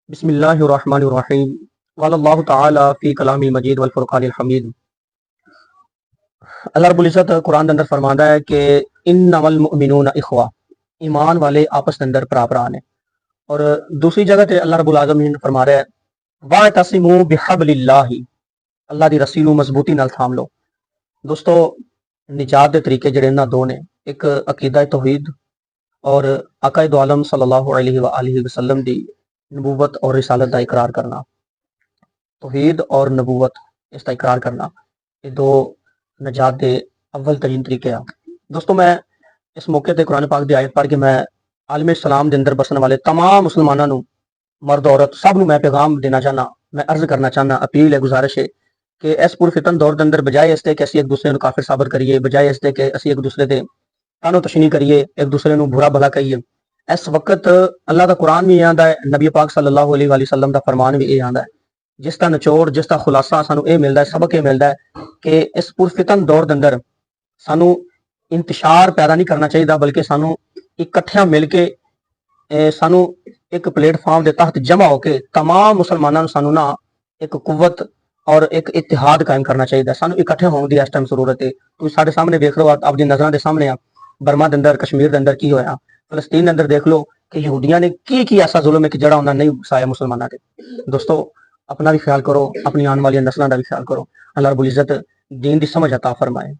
بسم اللہ الرحمن الرحیم قال اللہ تعالی فی کلام المجید والفرقان الحمید۔ اللہ رب العزت قرآن کے اندر فرماندا ہے کہ انما المؤمنون اخوہ، ایمان والے آپس کے اندر برابران ہیں۔ اور دوسری جگہ تے اللہ رب العالمین فرما رہا ہے واعتصموا بحبل اللہ، اللہ دی رسی نو مضبوطی نال تھام لو۔ دوستو، نجات دے طریقے جڑے نا دو نے، ایک عقیدہ توحید اور آقا دو عالم صلی اللہ علیہ وآلہ وسلم دی نبوت اور رسالت دا اقرار کرنا۔ توحید اور نبوت اس کا اقرار کرنا، یہ دو نجات دے اول ترین طریقے ہیں۔ دوستو، میں اس موقع تے قرآن پاک دی آیت پڑھ کے میں عالم اسلام دے اندر بسن والے تمام مسلمانوں نو، مرد عورت سب نو میں پیغام دینا چاہنا، میں عرض کرنا چاہنا، اپیل ہے، گزارش ہے کہ اس پرفتن دور دے اندر بجائے اس دے کہ اسی ایک دوسرے نو کافر ثابت کریے، بجائے اس دے کہ اسی ایک دوسرے دے تانو تشنی کریے، ایک دوسرے نو برا بھلا کہیے، اس وقت اللہ دا قرآن بھی یہ آندا ہے، نبی پاک صلی اللہ علیہ وآلہ وسلم دا فرمان بھی یہ آندا ہے، جس کا نچوڑ، جس کا خلاصہ سانو اے ملدا ہے، سبق یہ ملدا ہے کہ اس پرفتن دور دے اندر سانو انتشار پیدا نہیں کرنا چاہیے، بلکہ سانو اکٹھیاں مل کے سانو ایک پلیٹ فارم دے تحت جمع ہو کے تمام مسلمانوں سانو نا ایک قوت اور ایک اتحاد قائم کرنا چاہیے۔ سانو اکٹھے ہون دی اس ٹائم ضرورت ہے۔ تو ساڈے سامنے دیکھ لو، آپ دی نظراں دے سامنے آ، برما دے اندر، کشمیر دے اندر کی ہویا، فلسطین دے اندر دیکھ لو کہ یہودیاں نے کی ایسا ظلم ہے کہ جڑا انہاں نہیں سایا مسلماناں تے۔ دوستو، اپنا بھی خیال کرو، اپنی آنے والی نسلاں دا بھی خیال کرو۔ اللہ رب العزت دین دی سمجھ عطا فرمائے۔